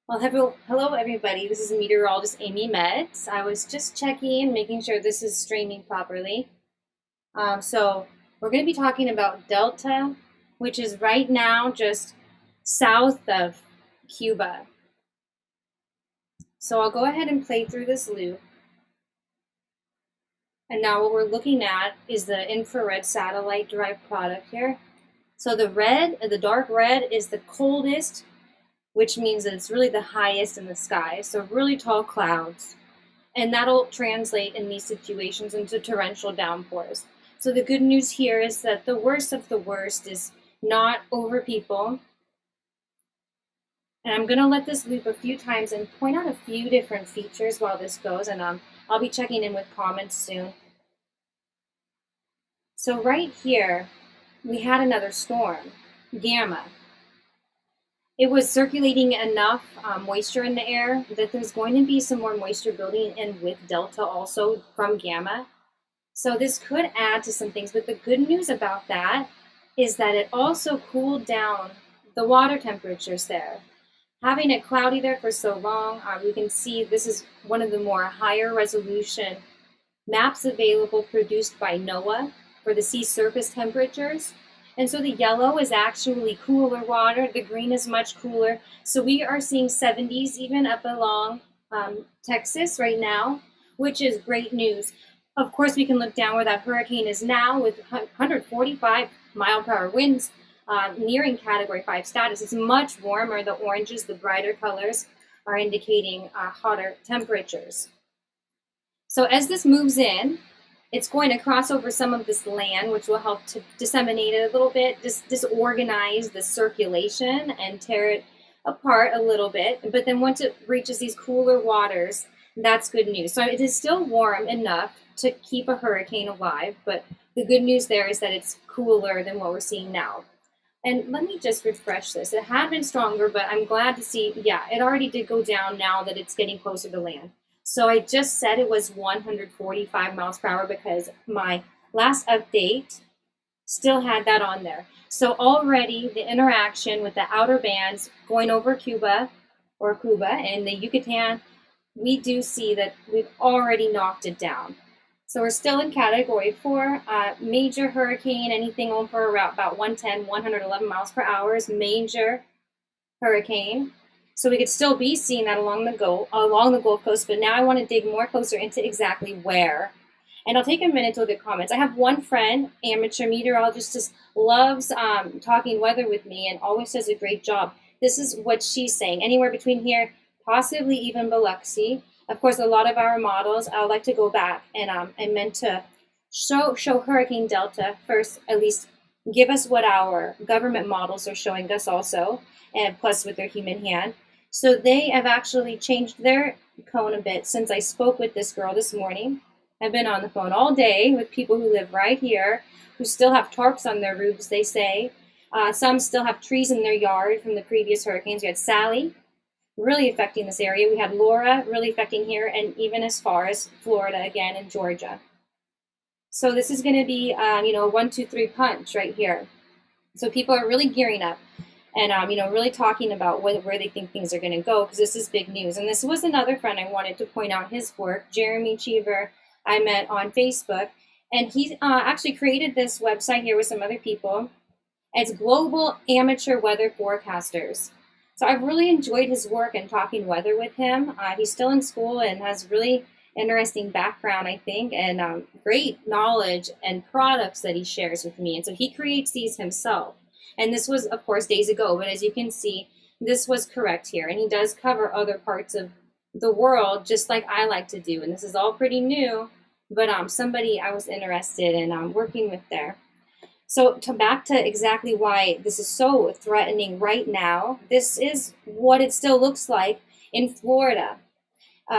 Well, hello everybody. This is Meteorologist Amy Metz. I was just checking, making sure this is streaming properly. So we're going to be talking about Delta, which is right now just south of Cuba. So I'll go ahead and play through this loop. And now what we're looking at is the infrared satellite derived product here. So the dark red is the coldest, which means that it's really the highest in the sky. So really tall clouds. And that'll translate in these situations into torrential downpours. So the good news here is that the worst of the worst is not over people. And I'm going to let this loop a few times and point out a few different features while this goes. And I'll be checking in with comments soon. So right here, we had another storm, Gamma. It was circulating enough moisture in the air that there's going to be some more moisture building in with Delta also from Gamma. So this could add to some things, but the good news about that is that it also cooled down the water temperatures there. Having it cloudy there for so long, we can see this is one of the more higher resolution maps available produced by NOAA for the sea surface temperatures. And so the yellow is actually cooler water, the green is much cooler. So we are seeing 70s even up along Texas right now, which is great news. Of course, we can look down where that hurricane is now with 145 mile per hour winds nearing Category 5 status. It's much warmer. The oranges, the brighter colors, are indicating hotter temperatures. So as this moves in, it's going to cross over some of this land, which will help to disseminate it a little bit, disorganize the circulation and tear it apart a little bit. But then once it reaches these cooler waters, that's good news. So it is still warm enough to keep a hurricane alive, but the good news there is that it's cooler than what we're seeing now. And let me just refresh this. It had been stronger, but I'm glad to see, yeah, it already did go down now that it's getting closer to land. So I just said it was 145 miles per hour because my last update still had that on there. So already the interaction with the outer bands going over Cuba and the Yucatan, we do see that we've already knocked it down. So we're still in Category 4, major hurricane, anything over about 110, 111 miles per hour is major hurricane. So we could still be seeing that along the Gulf Coast, but now I want to dig more closer into exactly where. And I'll take a minute to look at comments. I have one friend, amateur meteorologist, just loves talking weather with me and always does a great job. This is what she's saying. Anywhere between here, possibly even Biloxi. Of course, a lot of our models, I would like to go back and I meant to show Hurricane Delta first, at least give us what our government models are showing us also, and plus with their human hand. So they have actually changed their cone a bit since I spoke with this girl this morning. I've been on the phone all day with people who live right here, who still have tarps on their roofs, they say. Some still have trees in their yard from the previous hurricanes. We had Sally, really affecting this area. We had Laura, really affecting here, and even as far as Florida again and Georgia. So this is going to be, a 1, 2, 3 punch right here. So people are really gearing up. And, really talking about where they think things are going to go, because this is big news. And this was another friend I wanted to point out his work, Jeremy Cheever, I met on Facebook. And he actually created this website here with some other people. It's Global Amateur Weather Forecasters. So I've really enjoyed his work and talking weather with him. He's still in school and has really interesting background, I think, and great knowledge and products that he shares with me. And so he creates these himself. And this was, of course, days ago, but as you can see, this was correct here. And he does cover other parts of the world, just like I like to do. And this is all pretty new, but somebody I was interested in working with there. So back to exactly why this is so threatening right now, this is what it still looks like in Florida.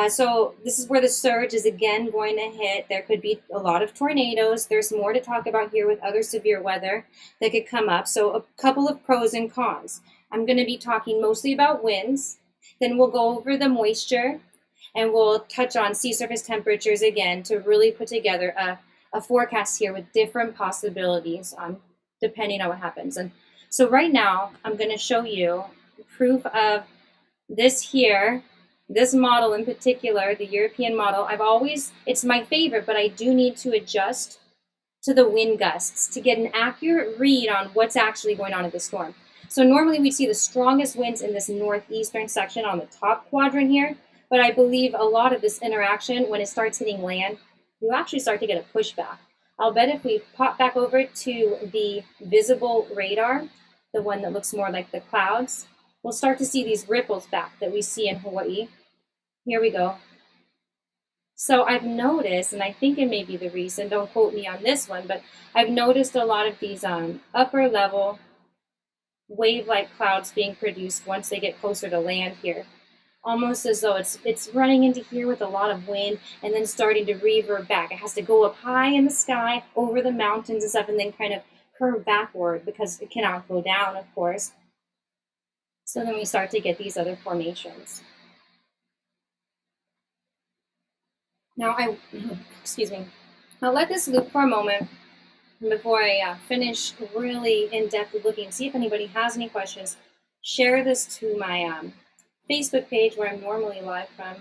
So this is where the surge is again going to hit. There could be a lot of tornadoes. There's more to talk about here with other severe weather that could come up. So a couple of pros and cons. I'm going to be talking mostly about winds. Then we'll go over the moisture and we'll touch on sea surface temperatures again to really put together a forecast here with different possibilities depending on what happens. And so right now I'm going to show you proof of This here, this model in particular, the European model, it's my favorite, but I do need to adjust to the wind gusts to get an accurate read on what's actually going on in the storm. So normally we see the strongest winds in this northeastern section on the top quadrant here, but I believe a lot of this interaction, when it starts hitting land, you actually start to get a pushback. I'll bet if we pop back over to the visible radar, the one that looks more like the clouds, we'll start to see these ripples back that we see in Hawaii. Here we go. So I've noticed, and I think it may be the reason, don't quote me on this one, but I've noticed a lot of these upper level wave-like clouds being produced once they get closer to land here. Almost as though it's running into here with a lot of wind and then starting to revert back. It has to go up high in the sky over the mountains and stuff and then kind of curve backward because it cannot go down, of course. So then we start to get these other formations. Now excuse me, I'll let this loop for a moment before I finish really in-depth looking, see if anybody has any questions. Share this to my Facebook page where I'm normally live from.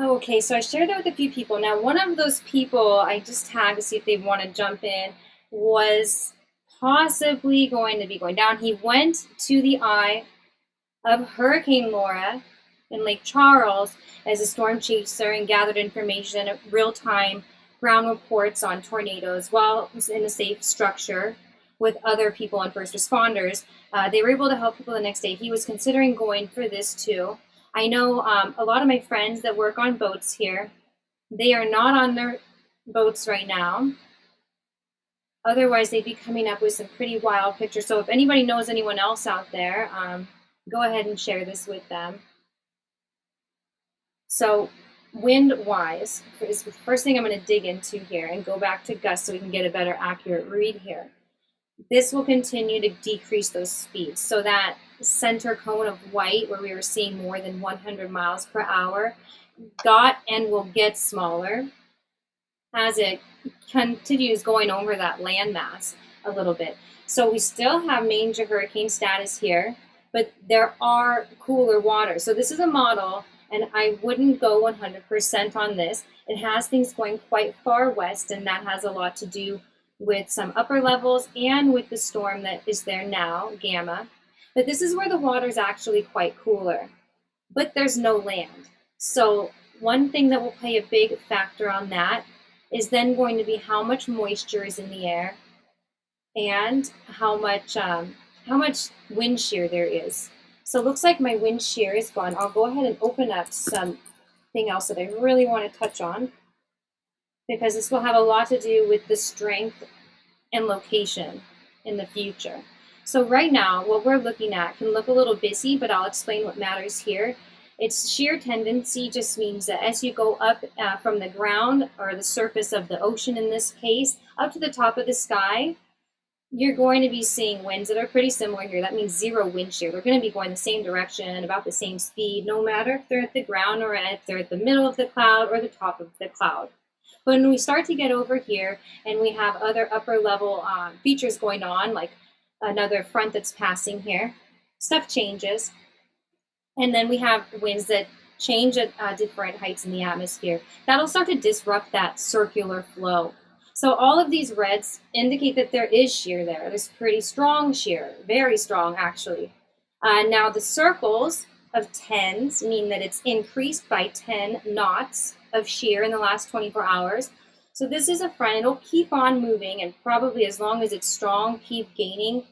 Okay, so I shared that with a few people. Now, one of those people I just tagged to see if they want to jump in was possibly going to be going down. He went to the eye of Hurricane Laura in Lake Charles as a storm chaser and gathered information, real-time ground reports on tornadoes while in a safe structure with other people and first responders. They were able to help people the next day. He was considering going for this too. I know a lot of my friends that work on boats here, they are not on their boats right now. Otherwise, they'd be coming up with some pretty wild pictures. So if anybody knows anyone else out there, go ahead and share this with them. So wind-wise is the first thing I'm going to dig into here and go back to gusts so we can get a better accurate read here. This will continue to decrease those speeds. So that center cone of white where we were seeing more than 100 miles per hour got and will get smaller as it continues going over that landmass a little bit. So we still have major hurricane status here, but there are cooler waters. So this is a model, and I wouldn't go 100% on this. It has things going quite far west, and that has a lot to do with some upper levels and with the storm that is there now, Gamma. But this is where the water is actually quite cooler, but there's no land. So one thing that will play a big factor on that is then going to be how much moisture is in the air and how much wind shear there is. So it looks like my wind shear is gone. I'll go ahead and open up some thing else that I really want to touch on, because this will have a lot to do with the strength and location in the future. So right now, what we're looking at can look a little busy, but I'll explain what matters here. Its shear tendency just means that as you go up from the ground, or the surface of the ocean in this case, up to the top of the sky, you're going to be seeing winds that are pretty similar here. That means zero wind shear. They're going to be going the same direction, about the same speed, no matter if they're at the ground or if they're at the middle of the cloud or the top of the cloud. But when we start to get over here and we have other upper level features going on, like another front that's passing here, stuff changes. And then we have winds that change at different heights in the atmosphere. That'll start to disrupt that circular flow. So all of these reds indicate that there is shear there. There's pretty strong shear, very strong actually. Now the circles of tens mean that it's increased by 10 knots of shear in the last 24 hours. So this is a front. It'll keep on moving, and probably as long as it's strong, keep gaining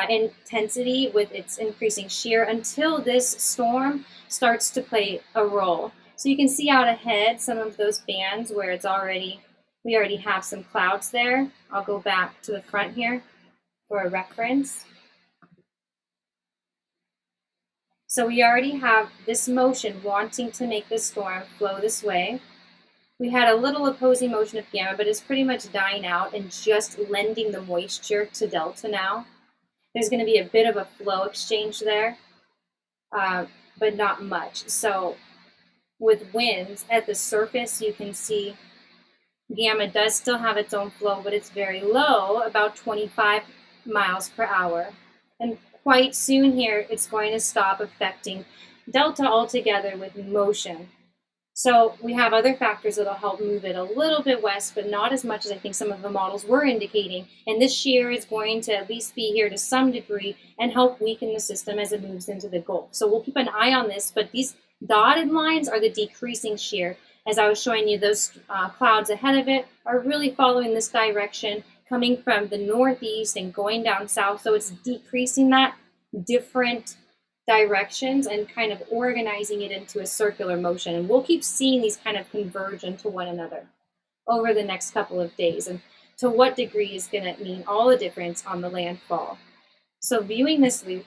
intensity with its increasing shear until this storm starts to play a role. So you can see out ahead some of those bands where we already have some clouds there. I'll go back to the front here for a reference. So we already have this motion wanting to make the storm flow this way. We had a little opposing motion of gamma, but it's pretty much dying out and just lending the moisture to delta now. There's going to be a bit of a flow exchange there, but not much. So with winds at the surface, you can see gamma does still have its own flow, but it's very low, about 25 miles per hour. And quite soon here, it's going to stop affecting delta altogether with motion. So we have other factors that'll help move it a little bit west, but not as much as I think some of the models were indicating. And this shear is going to at least be here to some degree and help weaken the system as it moves into the Gulf. So we'll keep an eye on this, but these dotted lines are the decreasing shear. As I was showing you, those clouds ahead of it are really following this direction, coming from the northeast and going down south. So it's decreasing that different directions and kind of organizing it into a circular motion. And we'll keep seeing these kind of converge into one another over the next couple of days. And to what degree is going to mean all the difference on the landfall. So viewing this loop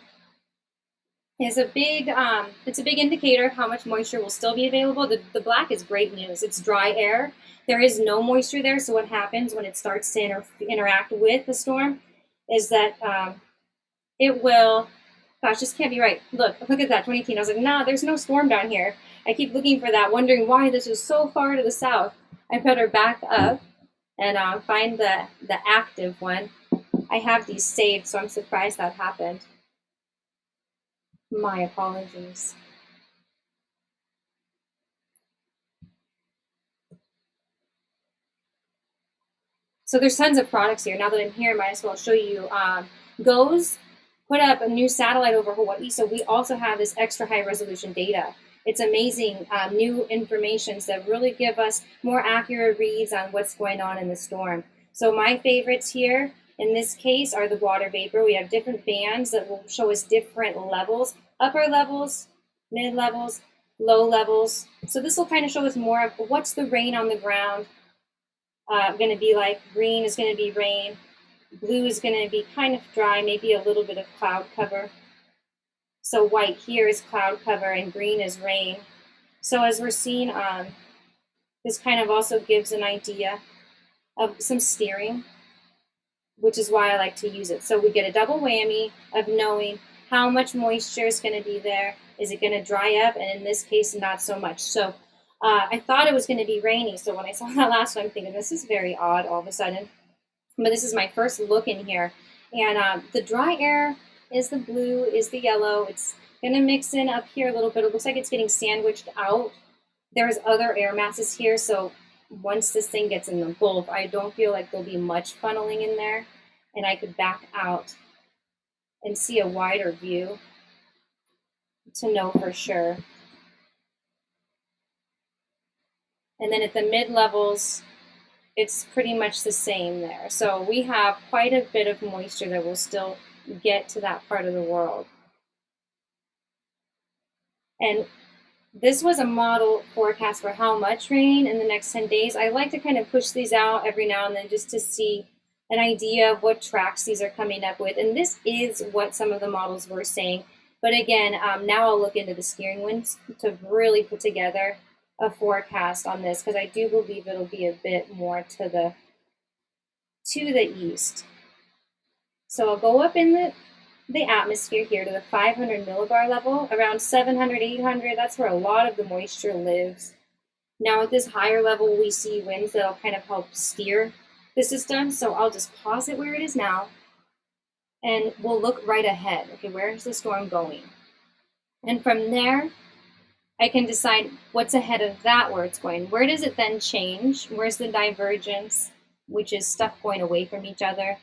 is it's a big indicator of how much moisture will still be available. The black is great news. It's dry air. There is no moisture there. So what happens when it starts to interact with the storm is that it will, gosh, this can't be right. Look at that, 2018. I was like, nah, there's no storm down here. I keep looking for that, wondering why this is so far to the south. I better back up and find the active one. I have these saved, so I'm surprised that happened. My apologies. So there's tons of products here. Now that I'm here, I might as well show you. GOES put up a new satellite over Hawaii, so we also have this extra high resolution data. It's amazing new information that really give us more accurate reads on what's going on in the storm. So my favorites here in this case are the water vapor. We have different bands that will show us different levels, upper levels, mid levels, low levels. So this will kind of show us more of what's the rain on the ground going to be like. Green is going to be rain. Blue is going to be kind of dry, maybe a little bit of cloud cover. So white here is cloud cover and green is rain. So as we're seeing, this kind of also gives an idea of some steering, which is why I like to use it. So we get a double whammy of knowing how much moisture is going to be there. Is it going to dry up? And in this case, not so much. So I thought it was going to be rainy. So when I saw that last one, I'm thinking, this is very odd all of a sudden. But this is my first look in here. And the dry air is the blue, is the yellow. It's going to mix in up here a little bit. It looks like it's getting sandwiched out. There's other air masses here. So once this thing gets in the Gulf, I don't feel like there'll be much funneling in there. And I could back out and see a wider view to know for sure. And then at the mid-levels, it's pretty much the same there. So we have quite a bit of moisture that will still get to that part of the world. And This was a model forecast for how much rain in the next 10 days. I like to kind of push these out every now and then just to see an idea of what tracks these are coming up with. And this is what some of the models were saying. But again, now I'll look into the steering winds to really put together a forecast on this, because I do believe it'll be a bit more to the east. So I'll go up in the atmosphere here to the 500 millibar level, around 700, 800. That's where a lot of the moisture lives. Now at this higher level, we see winds that'll kind of help steer the system. So I'll just pause it where it is now, and we'll look right ahead. Okay, where is the storm going? And from there, I can decide what's ahead of that, where it's going. Where does it then change? Where's the divergence, which is stuff going away from each other?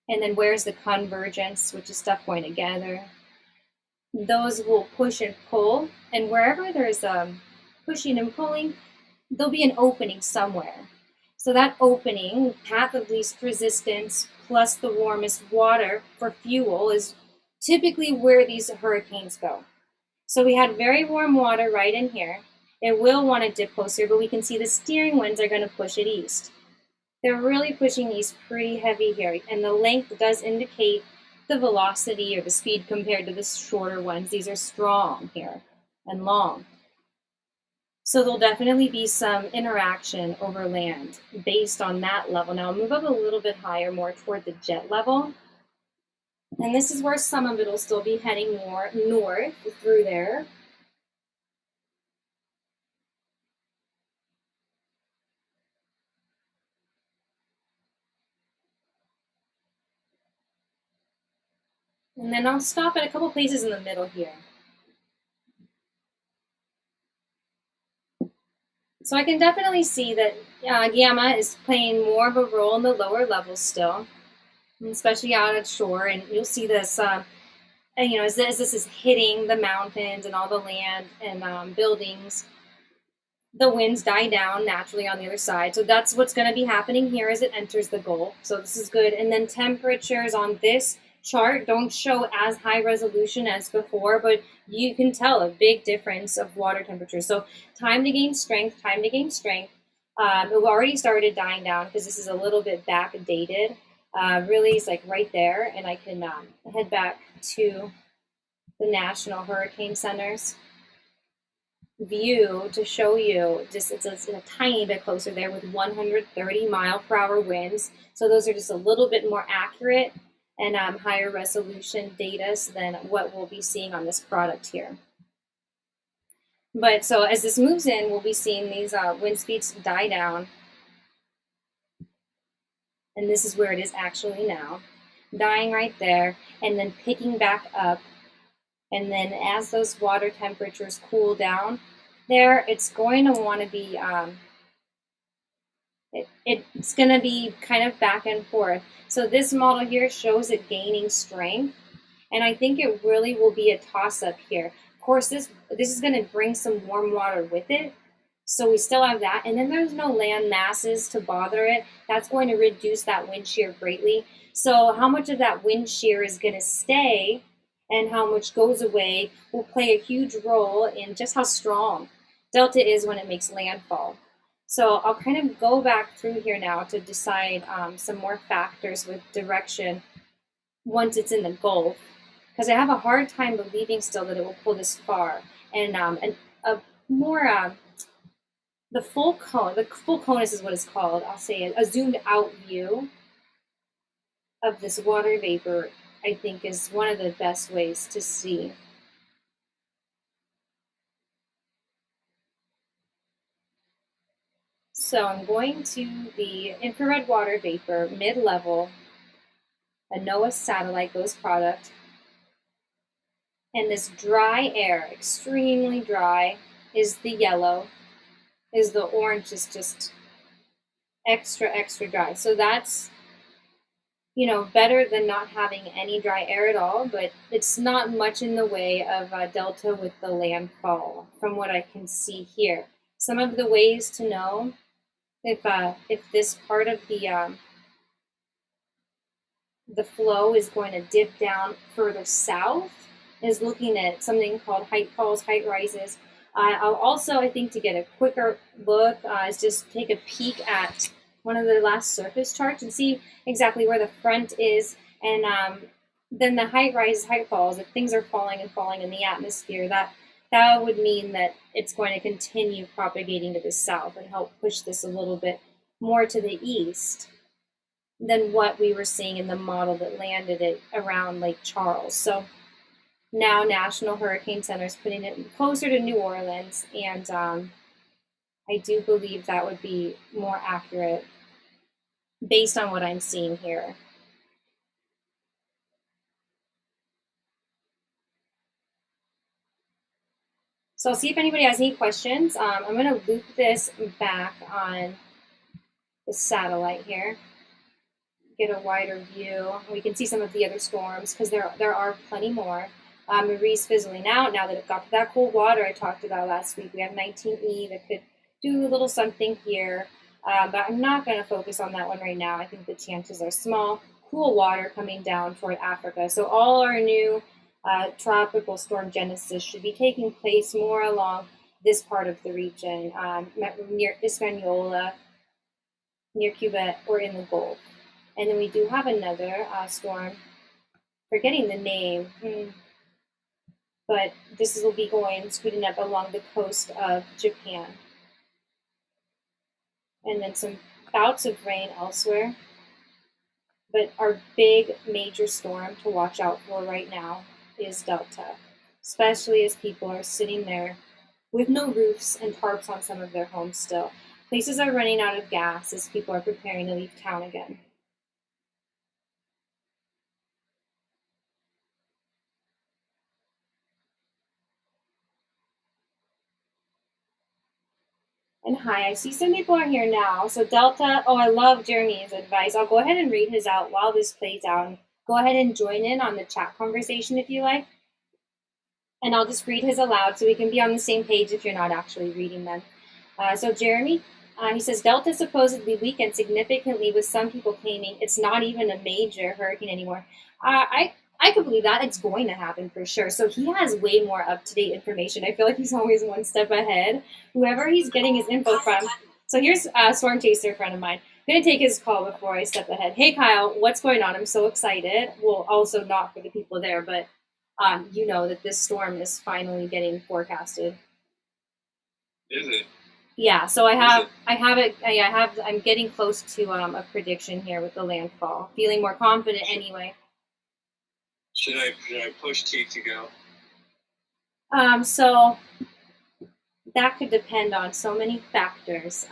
And then where's the convergence, which is stuff going together? Those will push and pull. And wherever there's pushing and pulling, there'll be an opening somewhere. So that opening, path of least resistance, plus the warmest water for fuel, is typically where these hurricanes go. So we had very warm water right in here. It will want to dip closer, but we can see the steering winds are going to push it east. They're really pushing east pretty heavy here, and the length does indicate the velocity or the speed compared to the shorter ones. These are strong here and long. So there'll definitely be some interaction over land based on that level. Now I'll move up a little bit higher, more toward the jet level. And this is where some of it will still be heading more north through there. And then I'll stop at a couple places in the middle here. So I can definitely see that gamma is playing more of a role in the lower levels still, especially out at shore. And you'll see this, as this is hitting the mountains and all the land and buildings, the winds die down naturally on the other side. So that's what's going to be happening here as it enters the Gulf. So this is good. And then temperatures on this chart don't show as high resolution as before, but you can tell a big difference of water temperature. So time to gain strength, time to gain strength. It already started dying down because this is a little bit backdated. Really, it's like right there, and I can head back to the National Hurricane Center's view to show you just it's a tiny bit closer there with 130 mile per hour winds. So those are just a little bit more accurate and higher resolution data than what we'll be seeing on this product here. But so as this moves in, we'll be seeing these wind speeds die down. And this is where it is actually now, dying right there, and then picking back up. And then as those water temperatures cool down there, it's going to want to be, it's going to be kind of back and forth. So this model here shows it gaining strength, and I think it really will be a toss-up here. Of course, this is going to bring some warm water with it, so we still have that. And then there's no land masses to bother it. That's going to reduce that wind shear greatly. So how much of that wind shear is going to stay and how much goes away will play a huge role in just how strong Delta is when it makes landfall. So I'll kind of go back through here now to decide some more factors with direction once it's in the Gulf, because I have a hard time believing still that it will pull this far. And a more the full conus is what it's called. I'll say a zoomed out view of this water vapor, I think, is one of the best ways to see. So I'm going to the infrared water vapor, mid-level, a NOAA satellite GOES product. And this dry air, extremely dry, is the yellow, is the orange is just extra, extra dry. So that's, better than not having any dry air at all, but it's not much in the way of Delta with the landfall from what I can see here. Some of the ways to know if this part of the flow is going to dip down further south is looking at something called height falls, height rises, I'll also, I think, to get a quicker look, is just take a peek at one of the last surface charts and see exactly where the front is, and then the height rises, height falls. If things are falling and falling in the atmosphere, that would mean that it's going to continue propagating to the south and help push this a little bit more to the east than what we were seeing in the model that landed it around Lake Charles. So now National Hurricane Center is putting it closer to New Orleans, and I do believe that would be more accurate based on what I'm seeing here. So I'll see if anybody has any questions. I'm going to loop this back on the satellite here, get a wider view. We can see some of the other storms because there are plenty more. Marie's fizzling out now that it got to that cool water I talked about last week. We have 19E that could do a little something here, but I'm not going to focus on that one right now. I think the chances are small. Cool water coming down toward Africa. So all our new tropical storm genesis should be taking place more along this part of the region, near Hispaniola, near Cuba, or in the Gulf. And then we do have another storm, forgetting the name, but this will be scooting up along the coast of Japan. And then some bouts of rain elsewhere. But our big major storm to watch out for right now is Delta, especially as people are sitting there with no roofs and tarps on some of their homes still. Places are running out of gas as people are preparing to leave town again. And hi, I see some people are here now. So Delta, I love Jeremy's advice. I'll go ahead and read his out while this plays out. And go ahead and join in on the chat conversation if you like. And I'll just read his aloud so we can be on the same page if you're not actually reading them. So Jeremy, he says, Delta supposedly weakened significantly with some people claiming it's not even a major hurricane anymore. I could believe that. It's going to happen for sure. So he has way more up-to-date information. I feel like he's always one step ahead. Whoever he's getting his info from. So here's a storm chaser friend of mine. I'm going to take his call before I step ahead. Hey, Kyle, what's going on? I'm so excited. Well, also not for the people there, but you know that this storm is finally getting forecasted. Is it? Yeah, so I'm getting close to a prediction here with the landfall. Feeling more confident anyway. Should I push T to go? So that could depend on so many factors.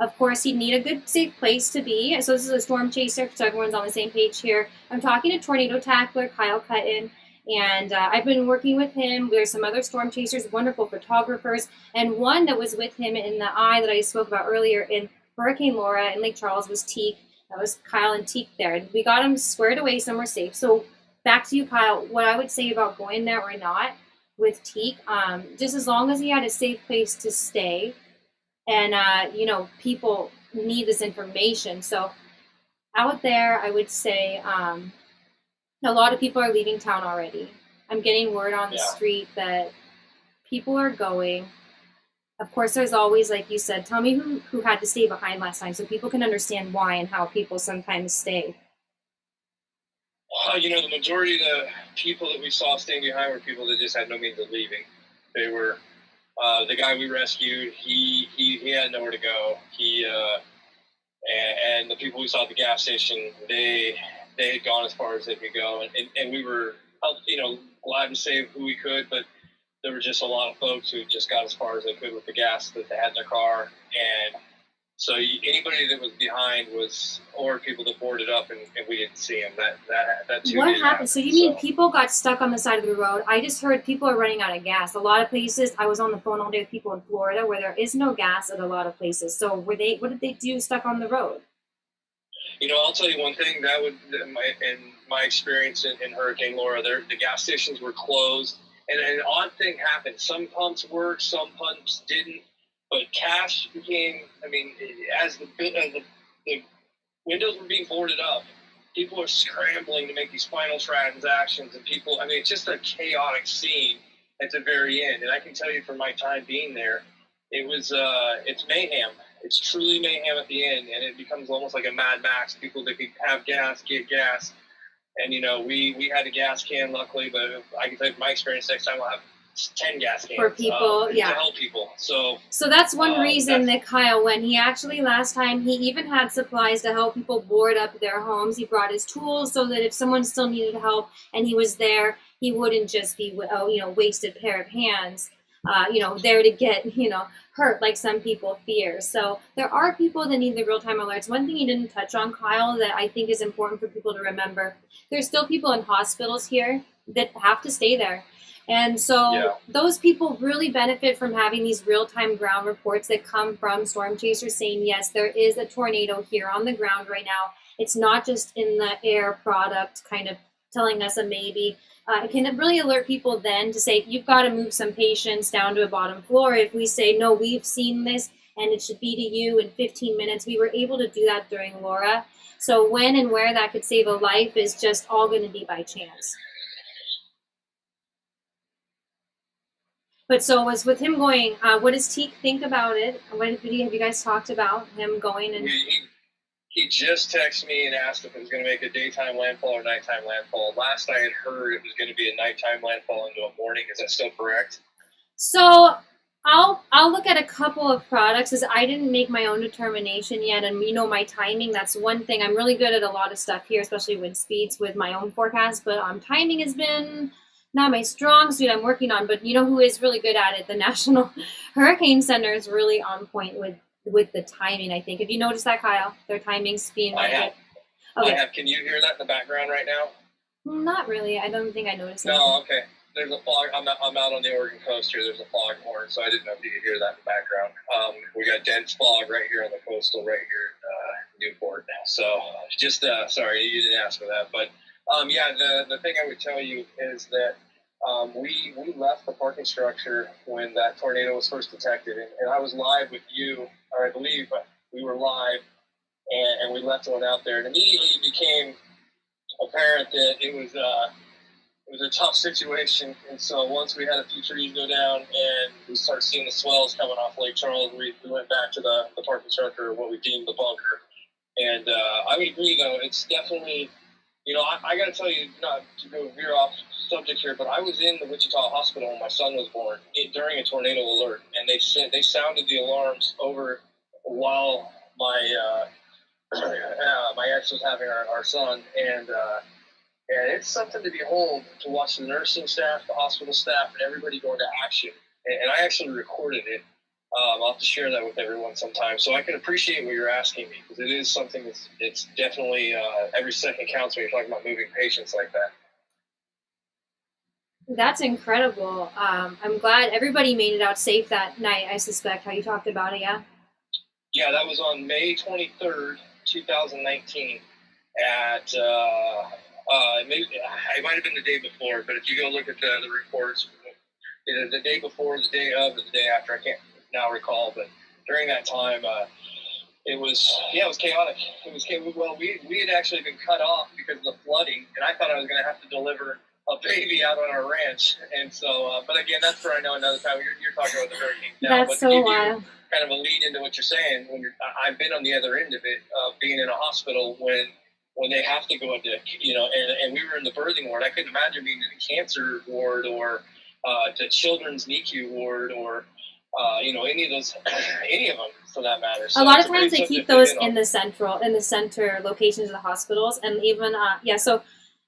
Of course, he'd need a good, safe place to be. So this is a storm chaser, so everyone's on the same page here. I'm talking to tornado tackler Kyle Cutton, and I've been working with him. There's some other storm chasers, wonderful photographers, and one that was with him in the eye that I spoke about earlier in Hurricane Laura in Lake Charles was Teak. That was Kyle and Teak there. And we got him squared away somewhere safe. So back to you, Kyle. What I would say about going there or not with Teak, just as long as he had a safe place to stay. And, people need this information. So out there, I would say a lot of people are leaving town already. I'm getting word on the street that people are going. Of course, there's always, like you said, tell me who had to stay behind last time so people can understand why and how people sometimes stay. The majority of the people that we saw staying behind were people that just had no means of leaving. They were... the guy we rescued, he had nowhere to go. And the people we saw at the gas station, they had gone as far as they could go, and we were, glad to save who we could, but there were just a lot of folks who just got as far as they could with the gas that they had in their car, and so anybody that was behind or people that boarded up and we didn't see them. That's what happened? So you mean people got stuck on the side of the road? I just heard people are running out of gas. A lot of places. I was on the phone all day with people in Florida where there is no gas at a lot of places. So what did they do stuck on the road? I'll tell you one thing. In my experience in Hurricane Laura, the gas stations were closed, and an odd thing happened. Some pumps worked, some pumps didn't. But cash became, as the windows were being boarded up, people were scrambling to make these final transactions, and people, it's just a chaotic scene. at the very end. And I can tell you from my time being there, it was it's mayhem. It's truly mayhem at the end, and it becomes almost like a Mad Max. People that could have gas, get gas. And, we had a gas can, luckily, but I can tell you from my experience, next time we'll have 10 gas cans for people, to help people. So that's one reason that Kyle went. He actually, last time, he even had supplies to help people board up their homes. He brought his tools so that if someone still needed help and he was there, he wouldn't just be, wasted pair of hands, there to get, hurt like some people fear. So there are people that need the real-time alerts. One thing you didn't touch on, Kyle, that I think is important for people to remember, there's still people in hospitals here that have to stay there. And so those people really benefit from having these real-time ground reports that come from storm chasers saying, yes, there is a tornado here on the ground right now. It's not just in the air product kind of telling us a maybe. It can really alert people then to say, you've got to move some patients down to a bottom floor. If we say, no, we've seen this and it should be to you in 15 minutes, we were able to do that during Laura. So when and where that could save a life is just all going to be by chance. But so was with him going, what does Teak think about it? What have you guys talked about him going? And He just texted me and asked if it was going to make a daytime landfall or nighttime landfall. Last I had heard, it was going to be a nighttime landfall into a morning. Is that still correct? So I'll look at a couple of products, as I didn't make my own determination yet, and my timing. That's one thing. I'm really good at a lot of stuff here, especially wind speeds with my own forecast. But timing has been not my strong suit. I'm working on. But who is really good at it? The National Hurricane Center is really on point with the timing, I think. Have you noticed that, Kyle? Their timing's being I have. Okay. I have. Can you hear that in the background right now? Not really. I don't think I noticed that. No, okay. There's a fog. I'm out on the Oregon coast here. There's a fog horn, so I didn't know if you could hear that in the background. We got dense fog right here on the coastal, right here in Newport. So just sorry, you didn't ask for that. But the thing I would tell you is that we left the parking structure when that tornado was first detected, and I was live with you, or I believe we were live, and we left one out there, and immediately it became apparent that it was a tough situation. And so once we had a few trees go down and we started seeing the swells coming off Lake Charles, we went back to the parking structure, what we deemed the bunker. And I would agree, though, it's definitely, I got to tell you, not to go veer off subject here, but I was in the Wichita hospital when my son was born during a tornado alert, and they sounded the alarms over while my my ex was having our son, and it's something to behold to watch the nursing staff, the hospital staff, and everybody go into action. And I actually recorded it. I'll have to share that with everyone sometime, so I can appreciate what you're asking me, because it is something it's definitely every second counts when you're talking about moving patients like that. That's incredible. I'm glad everybody made it out safe that night, I suspect, how you talked about it, yeah? Yeah, that was on May 23rd, 2019 at, it might have been the day before, but if you go look at the reports, either the day before, the day of, or the day after, I can't now recall, but during that time, it was chaotic. It was chaotic. Well, we had actually been cut off because of the flooding, and I thought I was going to have to deliver a baby out on our ranch. And so, but again, that's for another time. You're talking about the hurricane now. That's so wild. Kind of a lead into what you're saying. I've been on the other end of it, being in a hospital when they have to go into, and we were in the birthing ward. I couldn't imagine being in the cancer ward or the children's NICU ward or any of them for that matter. So a lot of times they keep those in the center locations of the hospitals, and even so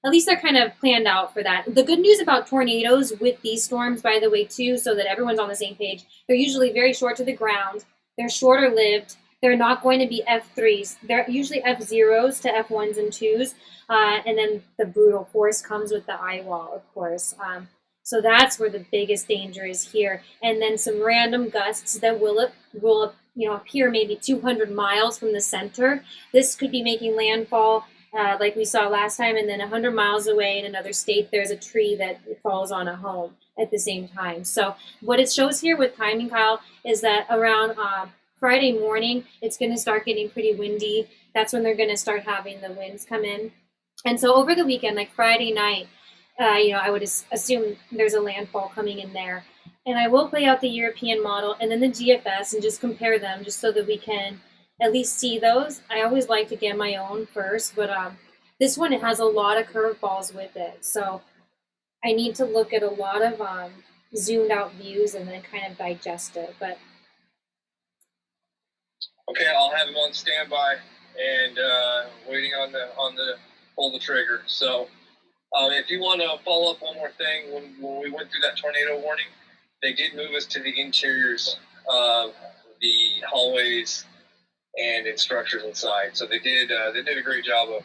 at least they're kind of planned out for that. The good news about tornadoes with these storms, by the way, too, so that everyone's on the same page, they're usually very short to the ground. They're shorter lived. They're not going to be F3s. They're usually F0s to F1s and 2s. And then the brutal force comes with the eye wall, of course. So that's where the biggest danger is here. And then some random gusts that will appear maybe 200 miles from the center. This could be making landfall like we saw last time, and then 100 miles away in another state, there's a tree that falls on a home at the same time. So what it shows here with timing, Kyle, is that around Friday morning, it's going to start getting pretty windy. That's when they're going to start having the winds come in. And so over the weekend, like Friday night, I would assume there's a landfall coming in there. And I will play out the European model and then the GFS and just compare them just so that we can at least see those. I always like to get my own first, but this one, it has a lot of curveballs with it. So I need to look at a lot of zoomed out views and then kind of digest it. But okay, I'll have him on standby and waiting on the pull the trigger. So if you want to follow up one more thing, when we went through that tornado warning, they did move us to the interiors of the hallways and in structures inside. So they did a great job of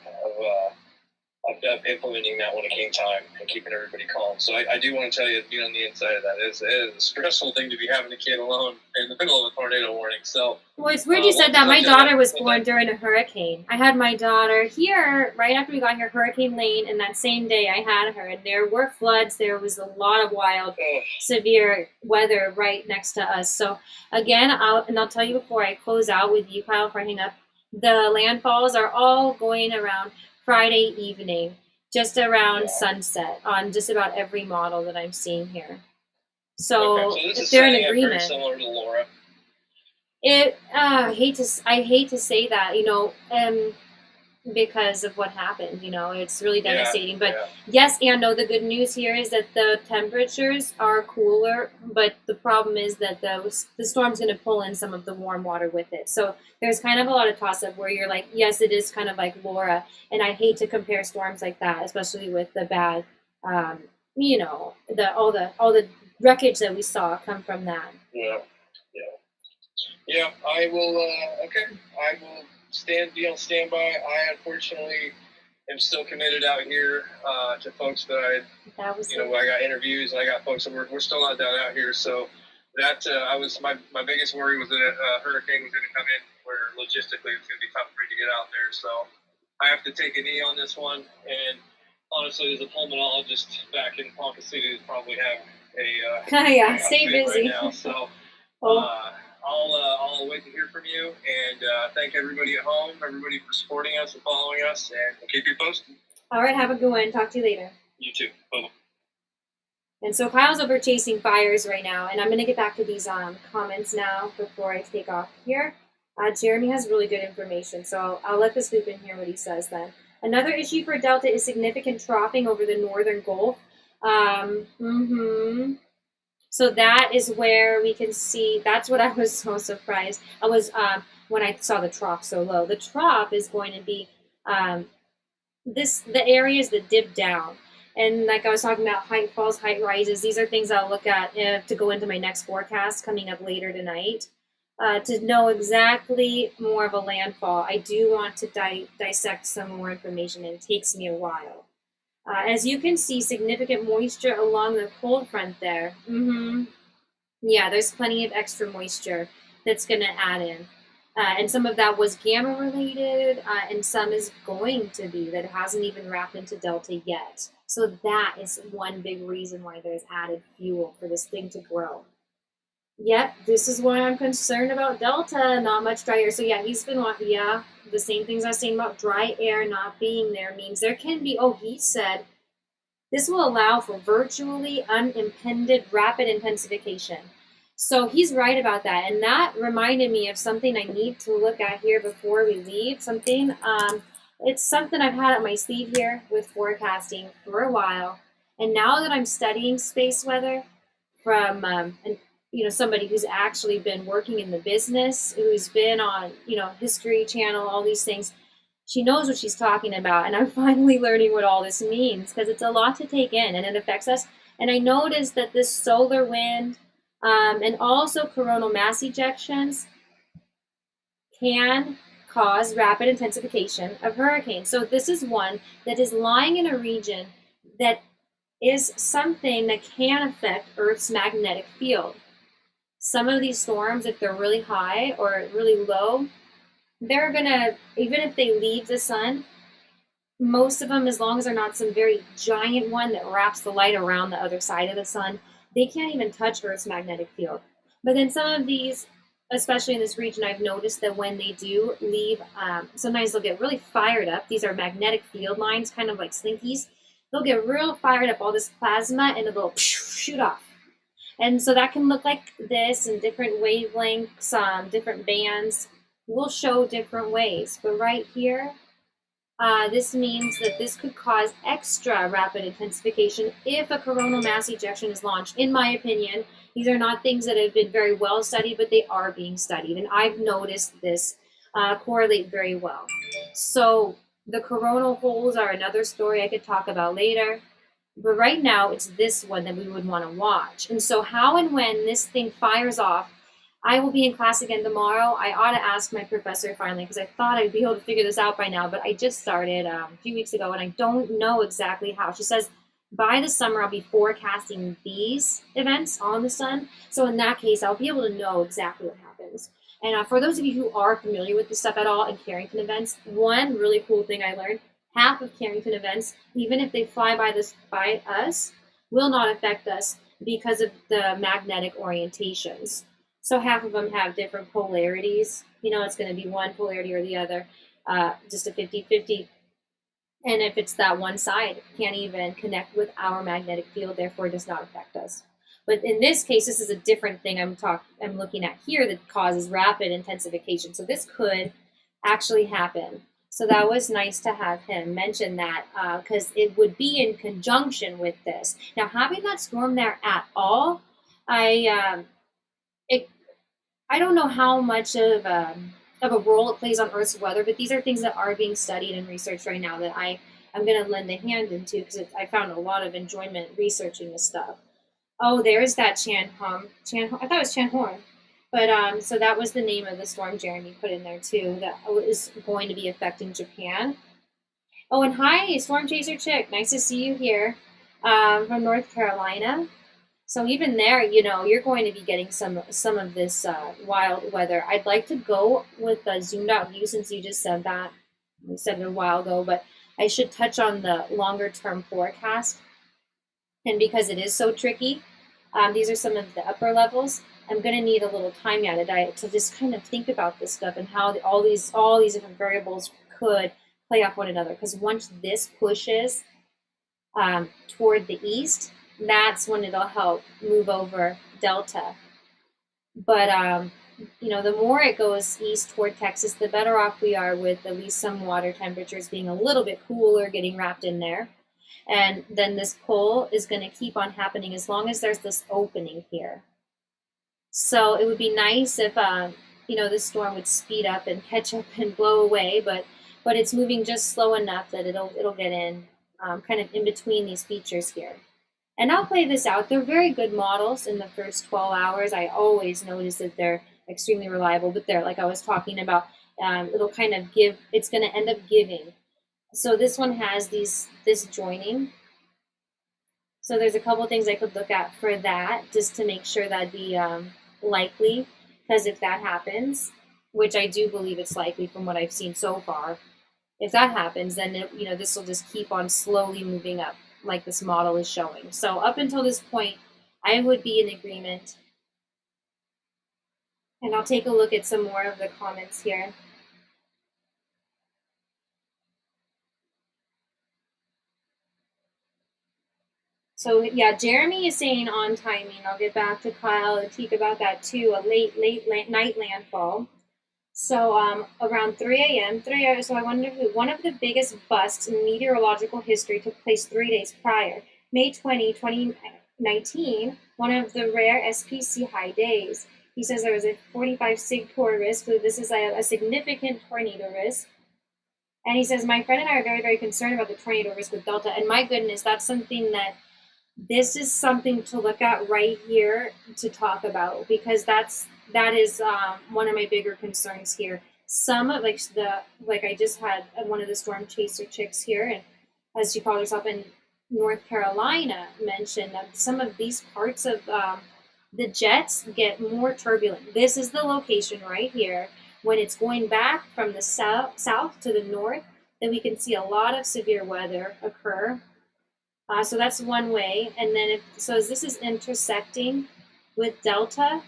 implementing that when it came time and keeping everybody calm. So I do want to tell you, being on the inside of that, it is a stressful thing to be having a kid alone in the middle of a tornado warning. So, well, it's weird you said that. My daughter was born during a hurricane. I had my daughter here right after we got here, Hurricane Lane, and that same day I had her. And there were floods. There was a lot of wild, severe weather right next to us. So again, I'll tell you before I close out with you, Kyle, for hang up. The landfalls are all going around Friday evening, just around sunset on just about every model that I'm seeing here. So, if they're in agreement, similar to Laura. I hate to say that, because of what happened. It's really devastating. But yes and no. The good news here is that the temperatures are cooler, but the problem is that the storm's going to pull in some of the warm water with it. So there's kind of a lot of toss-up where you're like, yes, it is kind of like Laura, and I hate to compare storms like that, especially with the bad, all the wreckage that we saw come from that. Yeah. I will. Okay, I will stand by. I unfortunately am still committed out here to folks that I got interviews and I got folks that we're still not down out here. So that my biggest worry was that a hurricane was going to come in where logistically it's going to be tough for me to get out there. So I have to take a knee on this one. And honestly, as a pulmonologist back in Ponca City, they probably have a stay busy right now. So. I'll wait to hear from you, and thank everybody at home, everybody for supporting us and following us, and we'll keep you posted. All right, have a good one. Talk to you later. You too. Bye-bye. And so Kyle's over chasing fires right now, and I'm going to get back to these comments now before I take off here. Jeremy has really good information, so I'll let this loop in here what he says then. Another issue for Delta is significant troughing over the northern Gulf. So that is where we can see, that's what I was so surprised. I was, when I saw the trough so low. The trough is going to be the areas that dip down. And like I was talking about, height falls, height rises. These are things I'll look at to go into my next forecast coming up later tonight. To know exactly more of a landfall, I do want to dissect some more information, and it takes me a while. As you can see, significant moisture along the cold front there. Yeah, there's plenty of extra moisture that's going to add in. And some of that was gamma related, and some is going to be that hasn't even wrapped into Delta yet. So that is one big reason why there's added fuel for this thing to grow. Yep, this is why I'm concerned about Delta, not much dry air. So yeah, he's been, the same things I was saying about dry air not being there means there can be, he said, this will allow for virtually unimpeded rapid intensification. So he's right about that. And that reminded me of something I need to look at here before we leave. It's something I've had up my sleeve here with forecasting for a while. And now that I'm studying space weather from somebody who's actually been working in the business, who's been on, History Channel, all these things, she knows what she's talking about. And I'm finally learning what all this means because it's a lot to take in and it affects us. And I noticed that this solar wind and also coronal mass ejections can cause rapid intensification of hurricanes. So this is one that is lying in a region that is something that can affect Earth's magnetic field. Some of these storms, if they're really high or really low, they're gonna, even if they leave the sun, most of them, as long as they're not some very giant one that wraps the light around the other side of the sun, they can't even touch Earth's magnetic field. But then some of these, especially in this region, I've noticed that when they do leave, sometimes they'll get really fired up. These are magnetic field lines, kind of like slinkies. they'll get real fired up, all this plasma, and it'll shoot off. And so that can look like this in different wavelengths, different bands. Will show different ways. But right here, this means that this could cause extra rapid intensification if a coronal mass ejection is launched. In my opinion, these are not things that have been very well studied, but they are being studied. And I've noticed this correlate very well. So the coronal holes are another story I could talk about later. But right now, it's this one that we would want to watch. And so how and when this thing fires off, I will be in class again tomorrow. I ought to ask my professor finally, because I thought I'd be able to figure this out by now, but I just started a few weeks ago, and I don't know exactly how. She says by the summer, I'll be forecasting these events on the sun. So in that case, I'll be able to know exactly what happens. And for those of you who are familiar with this stuff at all in Carrington events, one really cool thing I learned, half of Carrington events, even if they fly by us, will not affect us because of the magnetic orientations. So half of them have different polarities. You know, it's going to be one polarity or the other, just a 50-50. And if it's that one side, it can't even connect with our magnetic field, therefore it does not affect us. But in this case, this is a different thing I'm looking at here that causes rapid intensification. So this could actually happen. So that was nice to have him mention that, because it would be in conjunction with this. Now, having that storm there at all, I don't know how much of a role it plays on Earth's weather, but these are things that are being studied and researched right now that I'm going to lend a hand into, because I found a lot of enjoyment researching this stuff. Oh, there's that Chanhom. I thought it was Chanhorn. But so that was the name of the storm Jeremy put in there too, that is going to be affecting Japan. Oh, and hi, Storm Chaser Chick. Nice to see you here from North Carolina. So even there, you know, you're going to be getting some of this wild weather. I'd like to go with a zoomed out view since you just said that. We said it a while ago, but I should touch on the longer term forecast. And because it is so tricky, these are some of the upper levels. I'm going to need a little time added to just kind of think about this stuff and how all these different variables could play off one another. Because once this pushes toward the east, that's when it'll help move over Delta. But you know, the more it goes east toward Texas, the better off we are with at least some water temperatures being a little bit cooler, getting wrapped in there. And then this pull is going to keep on happening as long as there's this opening here. So it would be nice if you know, this storm would speed up and catch up and blow away, but it's moving just slow enough that it'll get in kind of in between these features here. And I'll play this out. They're very good models in the first 12 hours. I always notice that they're extremely reliable, but they're, like I was talking about, it'll kind of give, it's going to end up giving. So this one has this joining. So there's a couple of things I could look at for that, just to make sure that'd be likely, because if that happens, which I do believe it's likely from what I've seen so far, if that happens, then you know, this will just keep on slowly moving up like this model is showing. So up until this point, I would be in agreement. And I'll take a look at some more of the comments here. So yeah, Jeremy is saying on timing. I'll get back to Kyle and Teak about that too. A late night landfall. So around 3 a.m. So I wonder who one of the biggest busts in meteorological history took place 3 days prior, May 20, 2019. One of the rare SPC high days. He says there was a 45 sig torr risk. So this is a significant tornado risk. And he says, my friend and I are very, very concerned about the tornado risk with Delta. And my goodness, that's something that this is something to look at right here to talk about, because that is one of my bigger concerns here. Some of like I just had one of the storm chaser chicks here, and as she called herself in North Carolina, mentioned that some of these parts of the jets get more turbulent. This is the location right here when it's going back from the south to the north that we can see a lot of severe weather occur. So that's one way. And then as this is intersecting with Delta,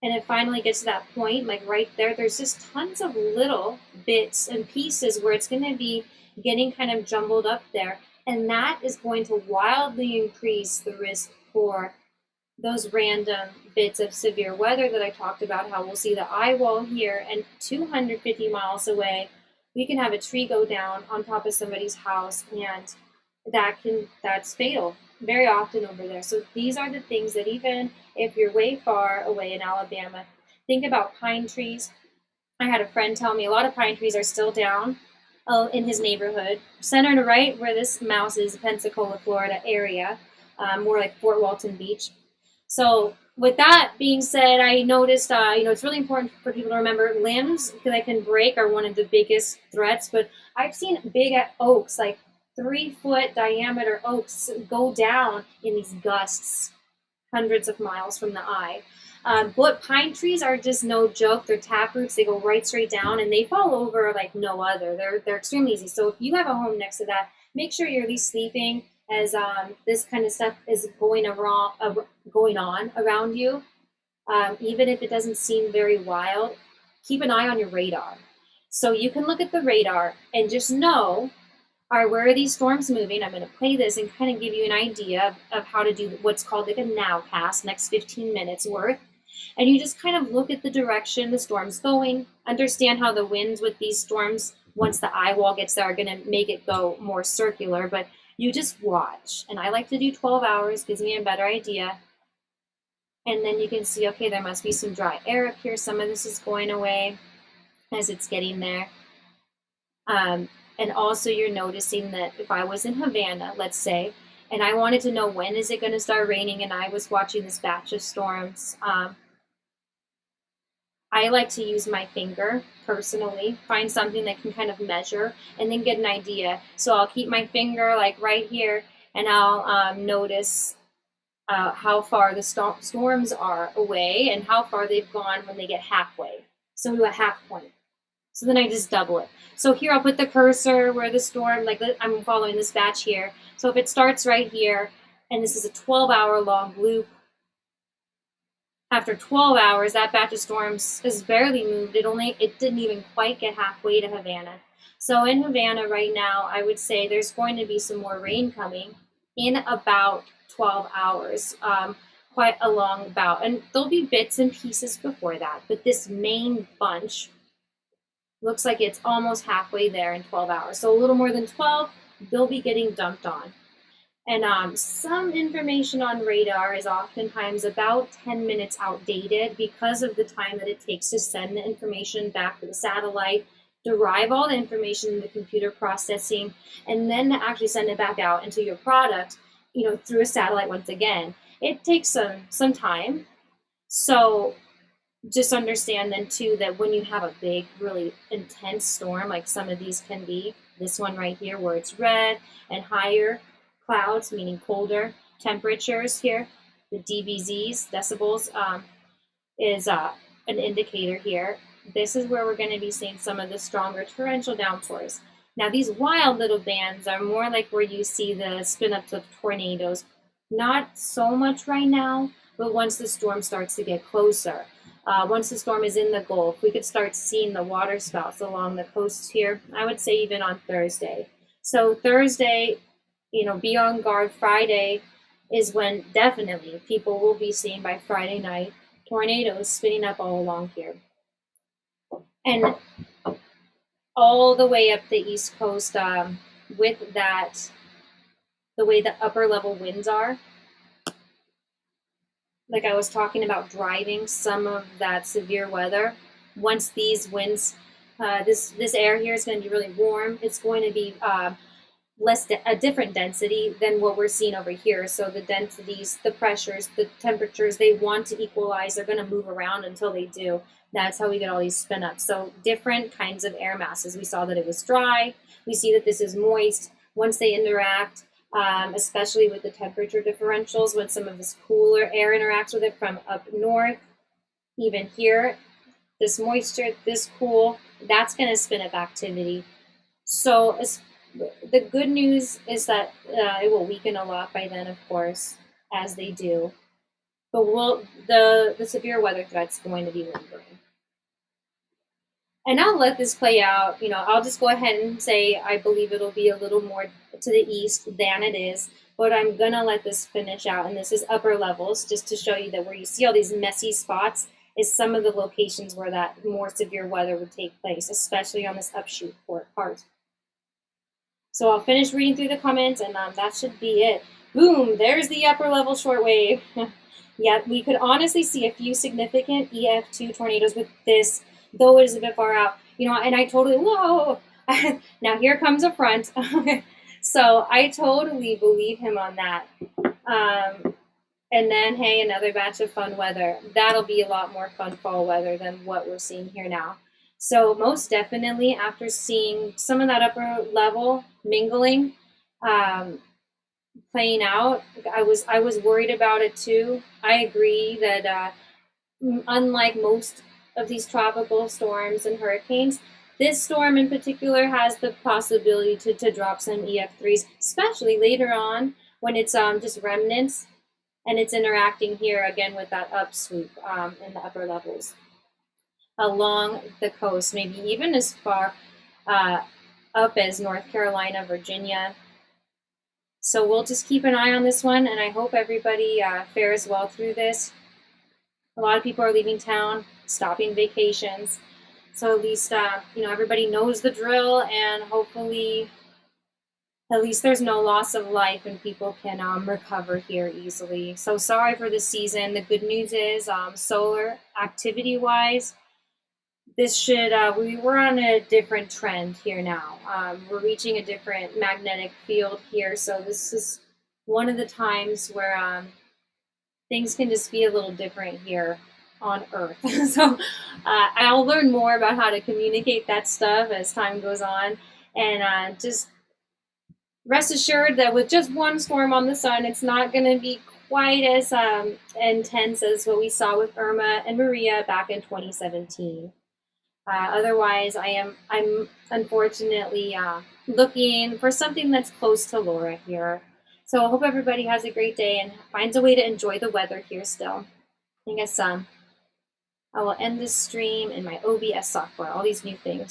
and it finally gets to that point, like right there, there's just tons of little bits and pieces where it's going to be getting kind of jumbled up there. And that is going to wildly increase the risk for those random bits of severe weather that I talked about, how we'll see the eye wall here, and 250 miles away, we can have a tree go down on top of somebody's house, and that's fatal very often over there. So these are the things that even if you're way far away in Alabama, think about pine trees. I had a friend tell me a lot of pine trees are still down in his neighborhood, centered right where this mouse is, Pensacola, Florida area, more like Fort Walton Beach. So with that being said, I noticed, it's really important for people to remember limbs that can break are one of the biggest threats, but I've seen big oaks, like 3-foot diameter oaks, go down in these gusts, hundreds of miles from the eye. But pine trees are just no joke. They're tap roots. They go right straight down, and they fall over like no other. They're extremely easy. So if you have a home next to that, make sure you're at least sleeping as this kind of stuff is going on around you. Even if it doesn't seem very wild, keep an eye on your radar. So you can look at the radar and just know, all right, where are these storms moving? I'm going to play this and kind of give you an idea of how to do what's called like a nowcast, next 15 minutes worth. And you just kind of look at the direction the storm's going, understand how the winds with these storms, once the eye wall gets there, are going to make it go more circular. But you just watch. And I like to do 12 hours, gives me a better idea. And then you can see, okay, there must be some dry air up here. Some of this is going away as it's getting there. And also you're noticing that if I was in Havana, let's say, and I wanted to know when is it going to start raining, and I was watching this batch of storms, I like to use my finger personally, find something that can kind of measure and then get an idea. So I'll keep my finger like right here, and I'll notice how far the storms are away and how far they've gone when they get halfway. So a half point. So then I just double it. So here I'll put the cursor where the storm, like I'm following this batch here. So if it starts right here, and this is a 12-hour long loop, after 12 hours, that batch of storms has barely moved. It didn't even quite get halfway to Havana. So in Havana right now, I would say there's going to be some more rain coming in about 12 hours, quite a long bout. And there'll be bits and pieces before that, but this main bunch looks like it's almost halfway there in 12 hours. So a little more than 12, they'll be getting dumped on. And some information on radar is oftentimes about 10 minutes outdated because of the time that it takes to send the information back to the satellite, derive all the information in the computer processing, and then to actually send it back out into your product, through a satellite once again. It takes some time. So just understand then too that when you have a big, really intense storm, like some of these can be, this one right here where it's red and higher clouds, meaning colder temperatures here, the dBZs, decibels, is an indicator here. This is where we're going to be seeing some of the stronger torrential downpours. Now these wild little bands are more like where you see the spin-ups of tornadoes. Not so much right now, but once the storm starts to get closer, once the storm is in the Gulf, we could start seeing the water spouts along the coast here. I would say even on Thursday. So Thursday, be on guard. Friday is when definitely people will be seeing by Friday night tornadoes spinning up all along here. And all the way up the East Coast, with that, the way the upper level winds are, like I was talking about driving some of that severe weather, once these winds, this air here is going to be really warm, it's going to be a different density than what we're seeing over here. So the densities, the pressures, the temperatures, they want to equalize. They're going to move around until they do. That's how we get all these spin ups. So different kinds of air masses. We saw that it was dry. We see that this is moist. Once they interact, especially with the temperature differentials, when some of this cooler air interacts with it from up north, even here, this moisture, this cool, that's going to spin up activity. So the good news is that it will weaken a lot by then, of course, as they do. But the severe weather threat's going to be lingering. And I'll let this play out. I'll just go ahead and say I believe it'll be a little more to the east than it is, but I'm gonna let this finish out, and this is upper levels, just to show you that where you see all these messy spots is some of the locations where that more severe weather would take place, especially on this upshoot part. So I'll finish reading through the comments, and that should be it. Boom, there's the upper level shortwave. Yeah, we could honestly see a few significant EF2 tornadoes with this, though it is a bit far out. You know, and I totally, whoa, now here comes a front. So I totally believe him on that. And then, hey, another batch of fun weather. That'll be a lot more fun fall weather than what we're seeing here now. So most definitely, after seeing some of that upper level mingling playing out, I was worried about it too. I agree that unlike most of these tropical storms and hurricanes, this storm in particular has the possibility to drop some EF3s, especially later on when it's just remnants and it's interacting here again with that upsweep in the upper levels along the coast, maybe even as far up as North Carolina, Virginia. So we'll just keep an eye on this one, and I hope everybody fares well through this. A lot of people are leaving town, stopping vacations. So at least, everybody knows the drill, and hopefully at least there's no loss of life and people can recover here easily. So sorry for the season. The good news is solar activity-wise, this should, we're on a different trend here now. We're reaching a different magnetic field here. So this is one of the times where things can just be a little different here on Earth. So I'll learn more about how to communicate that stuff as time goes on. And just rest assured that with just one storm on the sun, it's not going to be quite as intense as what we saw with Irma and Maria back in 2017. Otherwise, I'm unfortunately looking for something that's close to Laura here. So I hope everybody has a great day and finds a way to enjoy the weather here still. I guess I will end this stream in my OBS software, all these new things.